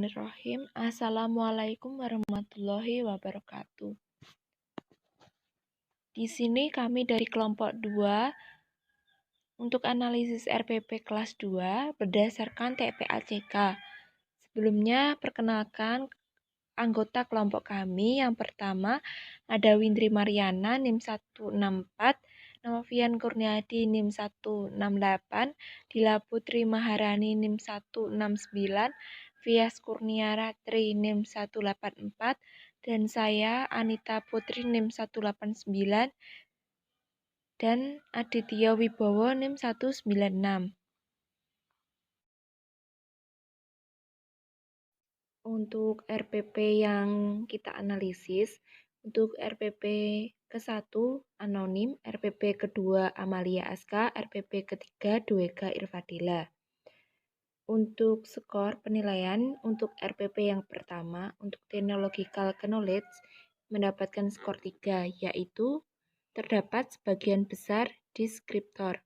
Bismillahirrahmanirrahim. Assalamualaikum warahmatullahi wabarakatuh. Di sini kami dari kelompok 2 untuk analisis RPP kelas 2 berdasarkan TPACK. Sebelumnya perkenalkan anggota kelompok kami. Yang pertama ada Windri Mariana NIM 164, Novian Kurniadi NIM 168, Dila Putri Maharani NIM 169, Vias Kurniaratri NIM 184, dan saya Anita Putri NIM 189, dan Aditya Wibowo NIM 196. Untuk RPP yang kita analisis, untuk RPP ke-1 Anonim, RPP kedua Amalia Aska, RPP ketiga Duega Irfadila. Untuk skor penilaian untuk RPP yang pertama, untuk Technological Knowledge mendapatkan skor 3, yaitu terdapat sebagian besar deskriptor.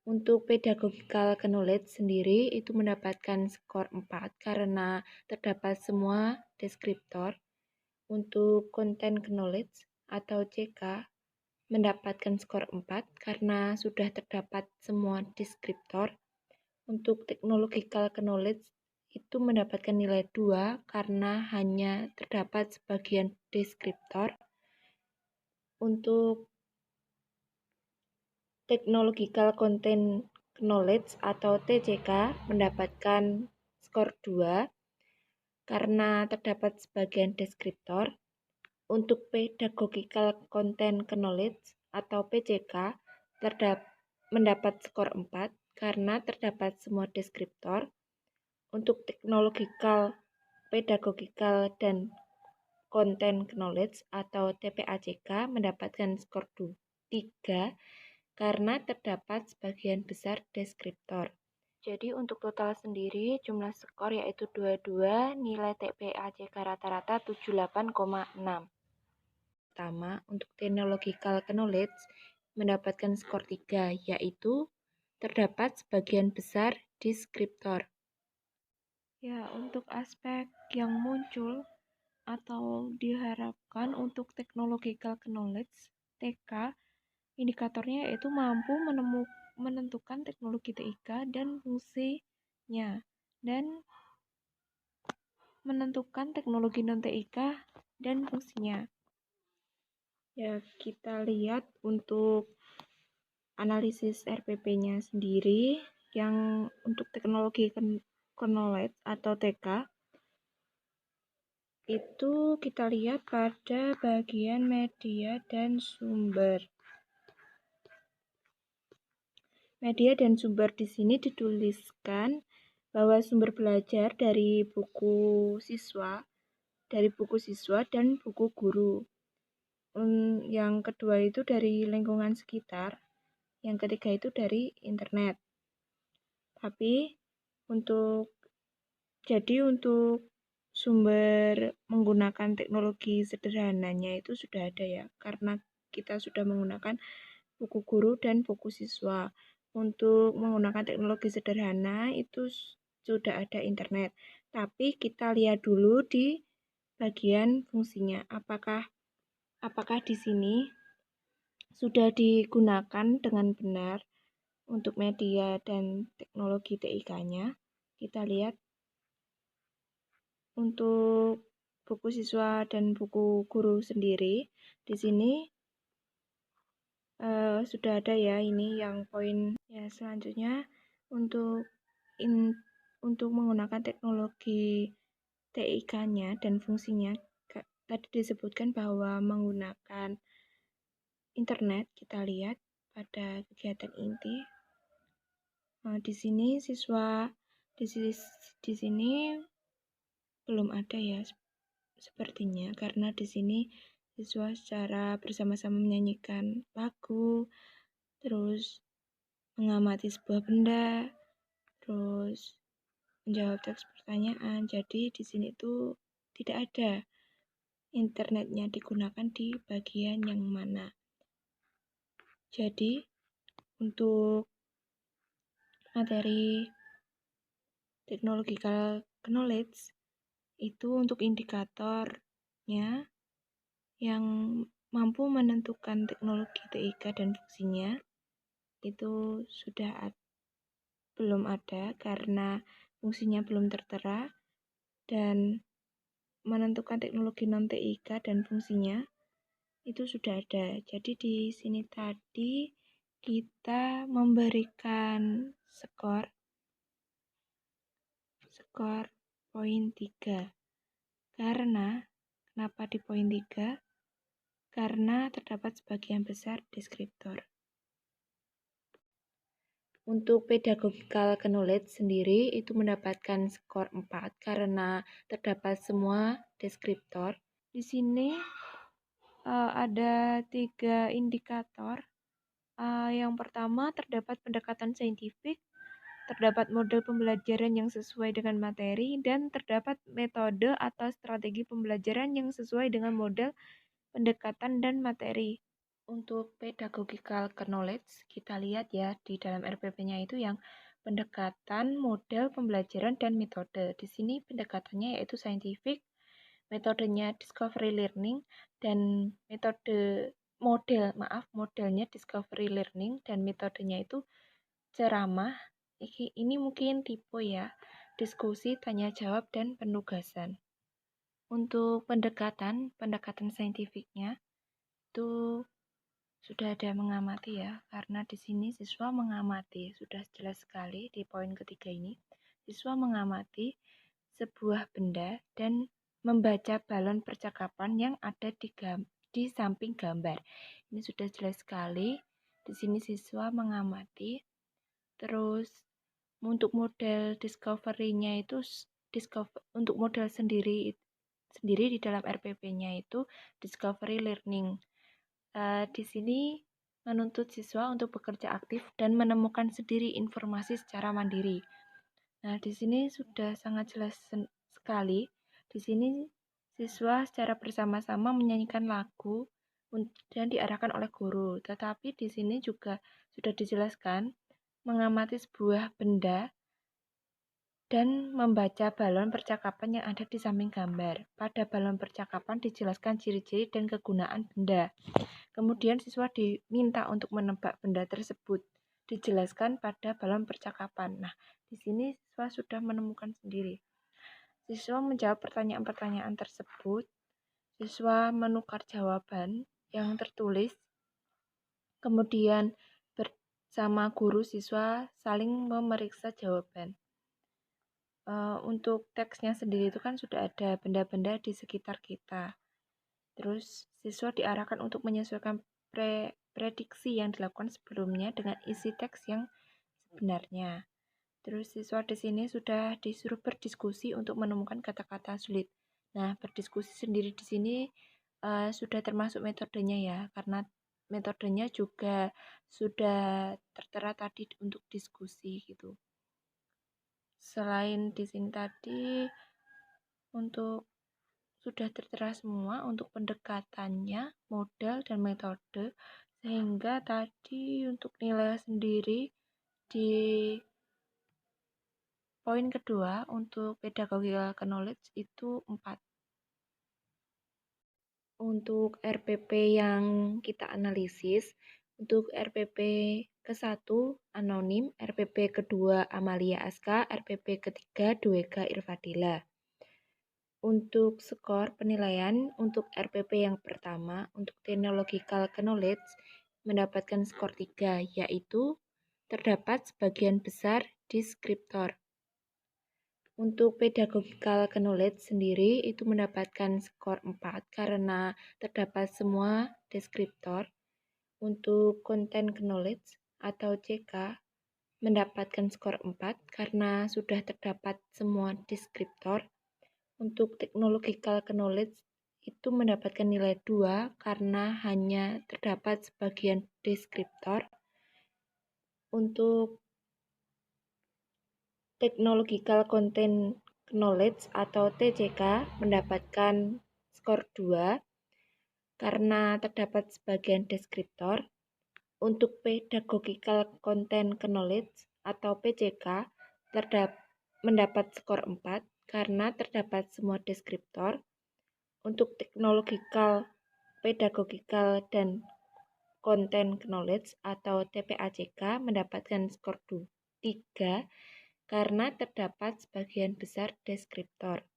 Untuk Pedagogical Knowledge sendiri itu mendapatkan skor 4 karena terdapat semua deskriptor. Untuk Content Knowledge atau CK mendapatkan skor 4 karena sudah terdapat semua deskriptor. Untuk Technological Knowledge itu mendapatkan nilai 2 karena hanya terdapat sebagian deskriptor. Untuk Technological Content Knowledge atau TCK mendapatkan skor 2 karena terdapat sebagian deskriptor. Untuk Pedagogical Content Knowledge atau PCK mendapat skor 4 karena terdapat semua deskriptor. Untuk Technological, Pedagogical, dan Content Knowledge atau TPACK mendapatkan skor 3 karena terdapat sebagian besar deskriptor. Jadi untuk total sendiri jumlah skor yaitu 22, nilai TPACK rata-rata 78,6. Pertama, untuk Technological Knowledge mendapatkan skor 3, yaitu terdapat sebagian besar deskriptor. Ya, untuk aspek yang muncul atau diharapkan untuk Technological Knowledge TK, indikatornya yaitu mampu menentukan teknologi TIK dan fungsinya, dan menentukan teknologi non-TIK dan fungsinya. Ya, kita lihat untuk analisis RPP-nya sendiri yang untuk teknologi knowledge atau TK itu kita lihat pada bagian media dan sumber. Media dan sumber di sini dituliskan bahwa sumber belajar dari buku siswa dan buku guru. Yang kedua itu dari lingkungan sekitar, yang ketiga itu dari internet. Tapi untuk sumber menggunakan teknologi sederhananya itu sudah ada ya, karena kita sudah menggunakan buku guru dan buku siswa. Untuk menggunakan teknologi sederhana itu sudah ada internet. Tapi kita lihat dulu di bagian fungsinya. Apakah di sini sudah digunakan dengan benar untuk media dan teknologi TIK-nya. Kita lihat untuk buku siswa dan buku guru sendiri. Di sini sudah ada ya, ini yang poin ya. Selanjutnya untuk menggunakan teknologi TIK-nya dan fungsinya tadi disebutkan bahwa menggunakan internet. Kita lihat pada kegiatan inti. Di sini siswa di sini belum ada ya sepertinya, karena di sini siswa secara bersama-sama menyanyikan lagu, terus mengamati sebuah benda, terus menjawab teks pertanyaan. Jadi di sini tuh tidak ada internetnya digunakan di bagian yang mana. Jadi untuk materi Technological knowledge itu untuk indikatornya yang mampu menentukan teknologi TIK dan fungsinya itu belum ada karena fungsinya belum tertera, dan menentukan teknologi non TIK dan fungsinya itu sudah ada. Jadi di sini tadi kita memberikan skor poin 3. Karena kenapa di poin 3? Karena terdapat sebagian besar deskriptor. Untuk pedagogical knowledge sendiri itu mendapatkan skor 4 karena terdapat semua deskriptor. Di sini ada 3 indikator. Yang pertama, terdapat pendekatan saintifik, terdapat model pembelajaran yang sesuai dengan materi, dan terdapat metode atau strategi pembelajaran yang sesuai dengan model pendekatan dan materi. Untuk pedagogical knowledge, kita lihat ya di dalam RPP-nya itu yang pendekatan, model pembelajaran, dan metode. Di sini pendekatannya yaitu scientific, metodenya discovery learning, dan modelnya discovery learning, dan metodenya itu ceramah. Ini mungkin tipe ya, diskusi, tanya jawab, dan penugasan. Untuk pendekatan saintifiknya itu sudah ada mengamati ya, karena di sini siswa mengamati, sudah jelas sekali di poin ketiga ini. Siswa mengamati sebuah benda dan membaca balon percakapan yang ada di samping gambar. Ini sudah jelas sekali. Di sini siswa mengamati. Terus untuk model discovery-nya itu untuk model sendiri di dalam RPP-nya itu discovery learning. Di sini menuntut siswa untuk bekerja aktif dan menemukan sendiri informasi secara mandiri. Nah, di sini sudah sangat jelas sekali. Di sini siswa secara bersama-sama menyanyikan lagu dan diarahkan oleh guru. Tetapi di sini juga sudah dijelaskan mengamati sebuah benda dan membaca balon percakapan yang ada di samping gambar. Pada balon percakapan dijelaskan ciri-ciri dan kegunaan benda. Kemudian siswa diminta untuk menebak benda tersebut. Dijelaskan pada balon percakapan. Nah, di sini siswa sudah menemukan sendiri. Siswa menjawab pertanyaan-pertanyaan tersebut. Siswa menukar jawaban yang tertulis. Kemudian bersama guru siswa saling memeriksa jawaban. Untuk teksnya sendiri itu kan sudah ada benda-benda di sekitar kita. Terus siswa diarahkan untuk menyesuaikan prediksi yang dilakukan sebelumnya dengan isi teks yang sebenarnya. Terus siswa di sini sudah disuruh berdiskusi untuk menemukan kata-kata sulit. Nah, berdiskusi sendiri di sini sudah termasuk metodenya ya, karena metodenya juga sudah tertera tadi untuk diskusi gitu. Selain di sini tadi untuk sudah tertera semua untuk pendekatannya, model, dan metode, sehingga tadi untuk nilai sendiri di poin kedua untuk pedagogical knowledge itu 4. Untuk RPP yang kita analisis, untuk RPP ke-1 Anonim, RPP ke-2 Amalia Aska, RPP ke-3 Dwega Irfadila. Untuk skor penilaian untuk RPP yang pertama, untuk technological knowledge mendapatkan skor 3, yaitu terdapat sebagian besar deskriptor. Untuk pedagogical knowledge sendiri itu mendapatkan skor 4 karena terdapat semua deskriptor. Untuk content knowledge atau CK mendapatkan skor 4 karena sudah terdapat semua deskriptor. Untuk technological knowledge itu mendapatkan nilai 2 karena hanya terdapat sebagian deskriptor. Untuk Technological Content Knowledge atau TCK mendapatkan skor 2 karena terdapat sebagian deskriptor. Untuk Pedagogical Content Knowledge atau PCK mendapat skor 4 karena terdapat semua deskriptor. Untuk teknologikal, pedagogikal, dan content knowledge atau TPACK mendapatkan skor 3 karena terdapat sebagian besar deskriptor.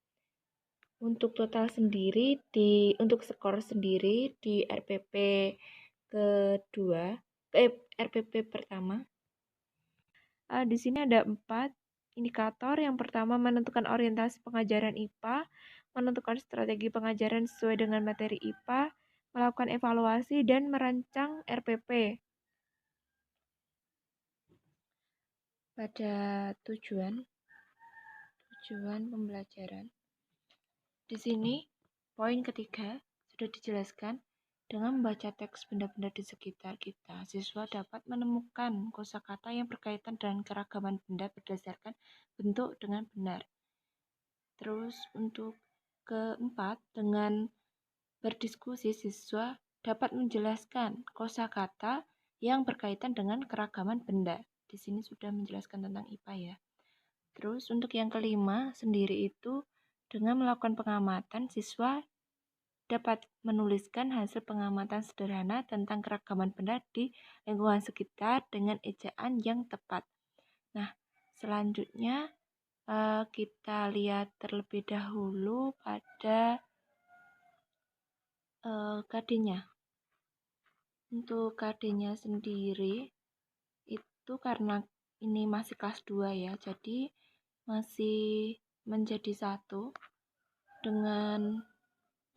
Untuk total sendiri untuk skor sendiri di RPP RPP pertama. Di sini ada 4 indikator. Yang pertama menentukan orientasi pengajaran IPA, menentukan strategi pengajaran sesuai dengan materi IPA, melakukan evaluasi dan merancang RPP. Pada tujuan pembelajaran. Di sini, poin ketiga sudah dijelaskan. Dengan membaca teks benda-benda di sekitar kita, siswa dapat menemukan kosakata yang berkaitan dengan keragaman benda berdasarkan bentuk dengan benar. Terus untuk keempat, dengan berdiskusi, siswa dapat menjelaskan kosakata yang berkaitan dengan keragaman benda. Di sini sudah menjelaskan tentang IPA ya. Terus untuk yang kelima sendiri itu, dengan melakukan pengamatan, siswa dapat menuliskan hasil pengamatan sederhana tentang keragaman benda di lingkungan sekitar dengan ejaan yang tepat. Nah, selanjutnya kita lihat terlebih dahulu pada KD-nya. Untuk KD-nya sendiri itu karena ini masih kelas 2 ya, jadi masih menjadi satu dengan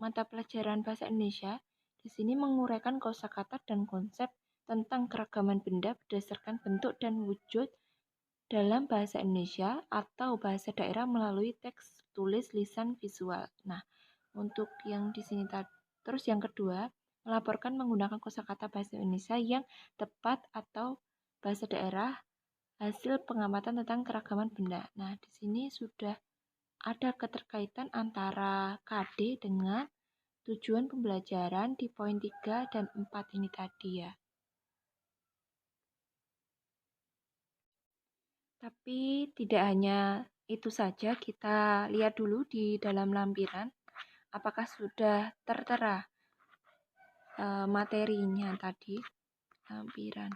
mata pelajaran bahasa Indonesia. Di sini menguraikan kosakata dan konsep tentang keragaman benda berdasarkan bentuk dan wujud dalam bahasa Indonesia atau bahasa daerah melalui teks, tulis, lisan, visual. Nah, untuk yang di sini terus yang kedua, melaporkan menggunakan kosakata bahasa Indonesia yang tepat atau bahasa daerah hasil pengamatan tentang keragaman benda. Nah, di sini sudah ada keterkaitan antara KD dengan tujuan pembelajaran di poin 3 dan 4 ini tadi ya. Tapi tidak hanya itu saja, kita lihat dulu di dalam lampiran apakah sudah tertera materinya tadi. Lampiran.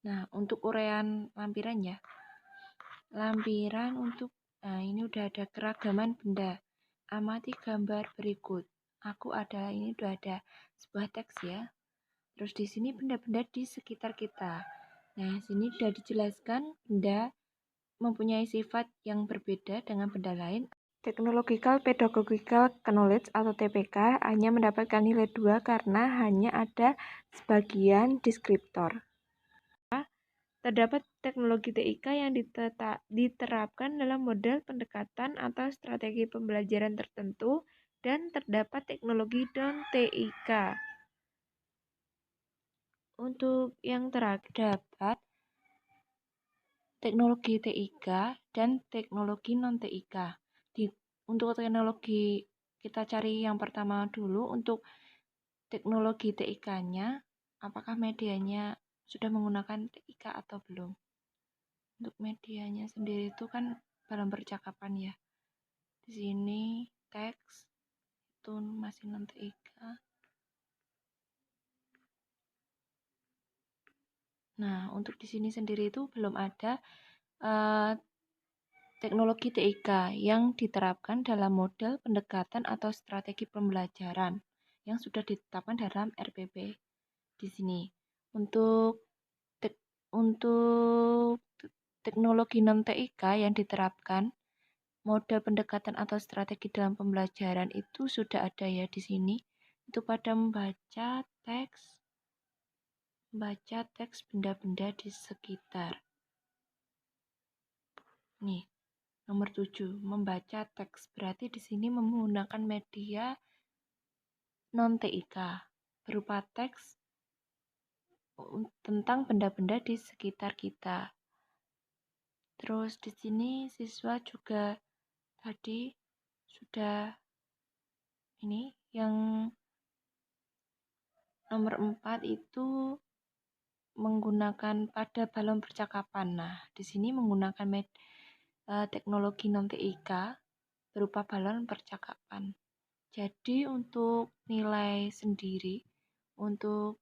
Nah, untuk uraian lampiran ya. Lampiran untuk ini udah ada keragaman benda. Amati gambar berikut. Aku ada, ini udah ada sebuah teks ya. Terus di sini benda-benda di sekitar kita. Nah, sini sudah dijelaskan benda mempunyai sifat yang berbeda dengan benda lain. Technological Pedagogical Knowledge atau TPK hanya mendapatkan nilai 2 karena hanya ada sebagian deskriptor. Terdapat teknologi TIK yang diterapkan dalam model pendekatan atau strategi pembelajaran tertentu dan terdapat teknologi non-TIK. Untuk yang terdapat teknologi TIK dan teknologi non-TIK. Untuk teknologi kita cari yang pertama dulu. Untuk teknologi TIK-nya, apakah medianya sudah menggunakan TIK atau belum? Untuk medianya sendiri itu kan dalam percakapan ya. Di sini teks itu masih non TIK. Nah, untuk di sini sendiri itu belum ada teknologi TIK yang diterapkan dalam model pendekatan atau strategi pembelajaran yang sudah ditetapkan dalam RPP di sini. Untuk teknologi non TIK yang diterapkan model pendekatan atau strategi dalam pembelajaran itu sudah ada ya di sini. Itu pada membaca teks benda-benda di sekitar. Nih, nomor 7, membaca teks. Berarti di sini menggunakan media non-TIK berupa teks tentang benda-benda di sekitar kita. Terus di sini siswa juga tadi sudah ini yang nomor 4 itu menggunakan pada balon percakapan. Nah, di sini menggunakan teknologi non-TIK berupa balon percakapan. Jadi untuk nilai sendiri untuk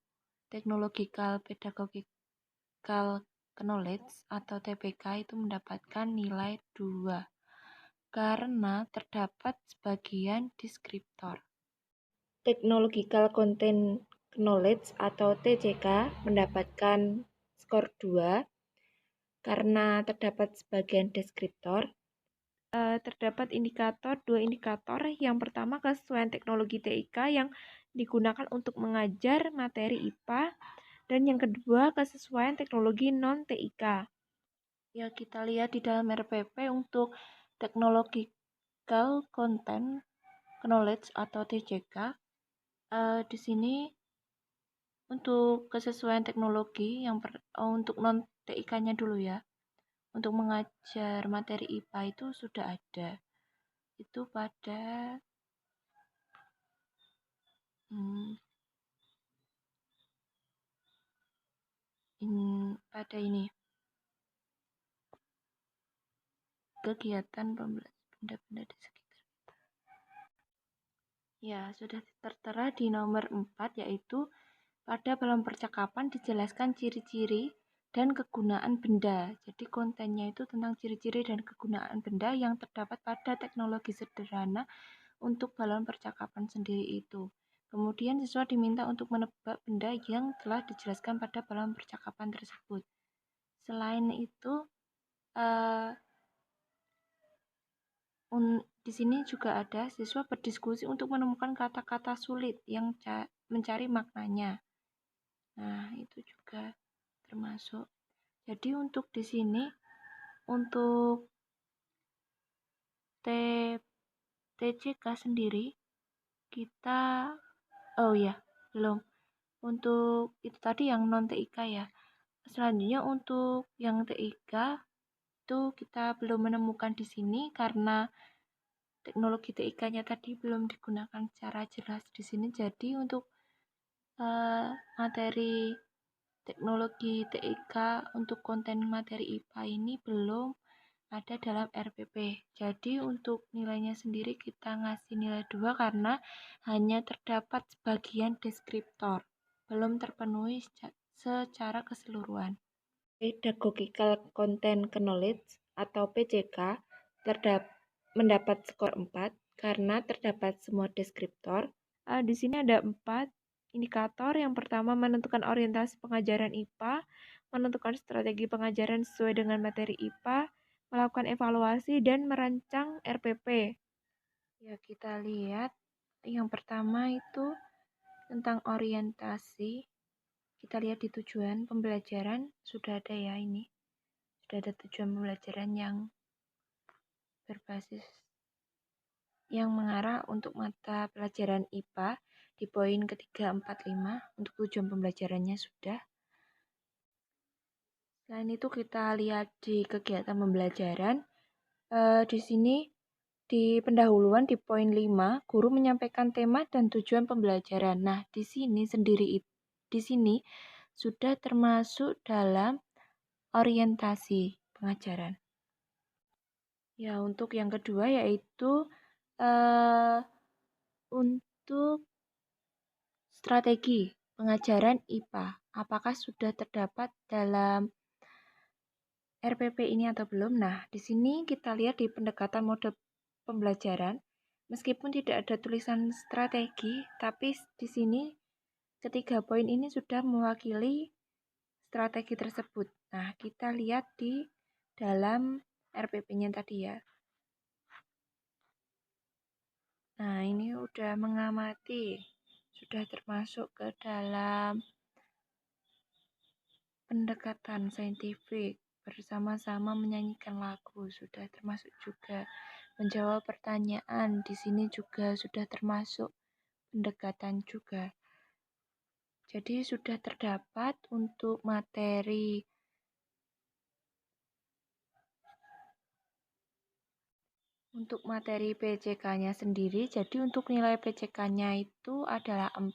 Technological Pedagogical Knowledge atau TPK itu mendapatkan nilai 2 karena terdapat sebagian deskriptor. Technological Content Knowledge atau TCK mendapatkan skor 2 karena terdapat sebagian deskriptor. Terdapat dua indikator. Yang pertama, kesesuaian teknologi TIK yang digunakan untuk mengajar materi IPA, dan yang kedua, kesesuaian teknologi non-TIK. Ya, kita lihat di dalam RPP untuk Technological Content Knowledge atau TCK. Di sini untuk kesesuaian teknologi untuk non-TIK-nya dulu ya. Untuk mengajar materi IPA itu sudah ada. Itu pada ini kegiatan benda-benda di sekitar kita. Ya, sudah tertera di nomor 4, yaitu pada balon percakapan dijelaskan ciri-ciri dan kegunaan benda. Jadi kontennya itu tentang ciri-ciri dan kegunaan benda yang terdapat pada teknologi sederhana untuk balon percakapan sendiri itu. Kemudian siswa diminta untuk menebak benda yang telah dijelaskan pada balon percakapan tersebut. Selain itu, di sini juga ada siswa berdiskusi untuk menemukan kata-kata sulit yang mencari maknanya. Nah, itu juga termasuk. Jadi untuk di sini, untuk TCK sendiri, kita, belum. Untuk itu tadi yang non-TIK ya. Selanjutnya untuk yang TIK, itu kita belum menemukan di sini karena teknologi TIK-nya tadi belum digunakan secara jelas di sini. Jadi untuk materi teknologi TIK untuk konten materi IPA ini belum ada dalam RPP. Jadi untuk nilainya sendiri kita ngasih nilai 2 karena hanya terdapat sebagian deskriptor, belum terpenuhi secara keseluruhan. Pedagogical Content Knowledge atau PCK mendapat skor 4 karena terdapat semua deskriptor. Di sini ada 4 indikator. Yang pertama, menentukan orientasi pengajaran IPA, menentukan strategi pengajaran sesuai dengan materi IPA, melakukan evaluasi, dan merancang RPP. Ya, kita lihat yang pertama itu tentang orientasi. Kita lihat di tujuan pembelajaran sudah ada ya ini. Sudah ada tujuan pembelajaran yang berbasis yang mengarah untuk mata pelajaran IPA di poin ketiga, 4, 5 untuk tujuan pembelajarannya sudah. Selain itu kita lihat di kegiatan pembelajaran. Di sini di pendahuluan di poin 5, guru menyampaikan tema dan tujuan pembelajaran. Nah, di sini sudah termasuk dalam orientasi pengajaran. Ya, untuk yang kedua yaitu untuk strategi pengajaran IPA. Apakah sudah terdapat dalam RPP ini atau belum? Nah, di sini kita lihat di pendekatan mode pembelajaran, meskipun tidak ada tulisan strategi, tapi di sini ketiga poin ini sudah mewakili strategi tersebut. Nah, kita lihat di dalam RPP-nya tadi ya. Nah, ini udah mengamati, sudah termasuk ke dalam pendekatan saintifik, bersama-sama menyanyikan lagu, sudah termasuk juga menjawab pertanyaan. Di sini juga sudah termasuk pendekatan juga. Jadi sudah terdapat untuk materi PCK-nya sendiri. Jadi untuk nilai PCK-nya itu adalah 4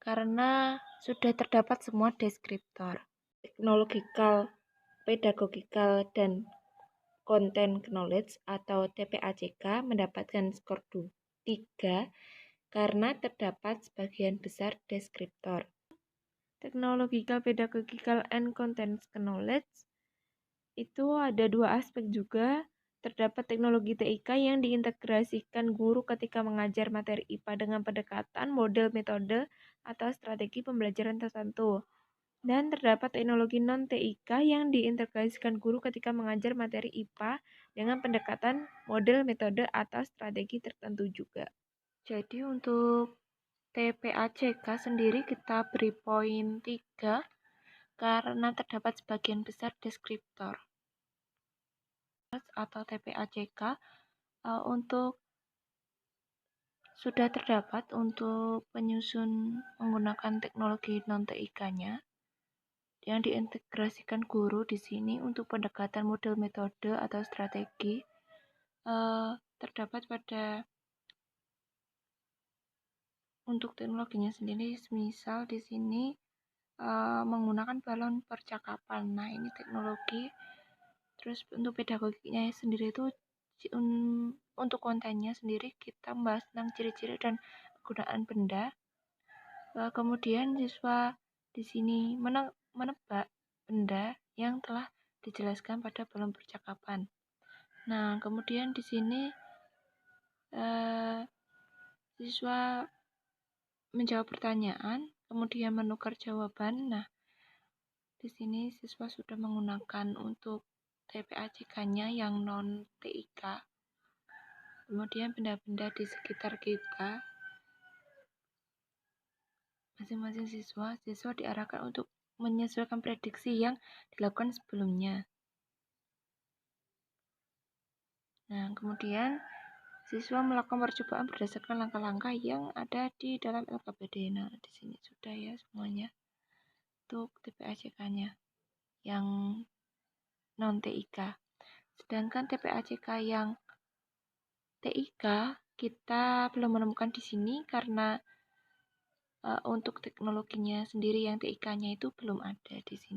karena sudah terdapat semua deskriptor. Technological, Pedagogical, dan Content Knowledge atau TPACK mendapatkan skor 3 karena terdapat sebagian besar deskriptor. Technological, Pedagogical, and Content Knowledge itu ada dua aspek juga. Terdapat teknologi TIK yang diintegrasikan guru ketika mengajar materi IPA dengan pendekatan, model, metode, atau strategi pembelajaran tertentu. Dan terdapat teknologi non-TIK yang diintegrasikan guru ketika mengajar materi IPA dengan pendekatan, model, metode, atau strategi tertentu juga. Jadi untuk TPACK sendiri kita beri poin 3 karena terdapat sebagian besar deskriptor. Atau TPACK untuk sudah terdapat untuk penyusun menggunakan teknologi non-TIK-nya yang diintegrasikan guru di sini untuk pendekatan model, metode, atau strategi terdapat pada untuk teknologinya sendiri. Misal di sini menggunakan balon percakapan. Nah, ini teknologi. Terus untuk pedagoginya sendiri itu untuk kontennya sendiri kita membahas tentang ciri-ciri dan kegunaan benda. Kemudian siswa di sini menebak benda yang telah dijelaskan pada balon percakapan. Nah, kemudian di sini siswa menjawab pertanyaan, kemudian menukar jawaban. Nah, di sini siswa sudah menggunakan untuk TPACK-nya yang non TIK. Kemudian benda-benda di sekitar kita. Masing-masing siswa diarahkan untuk menyesuaikan prediksi yang dilakukan sebelumnya. Nah, kemudian siswa melakukan percobaan berdasarkan langkah-langkah yang ada di dalam LKPD. Nah, di sini sudah ya semuanya untuk TPACK-nya yang non TIK. Sedangkan TPACK yang TIK kita belum menemukan di sini karena untuk teknologinya sendiri yang TIK-nya itu belum ada di sini.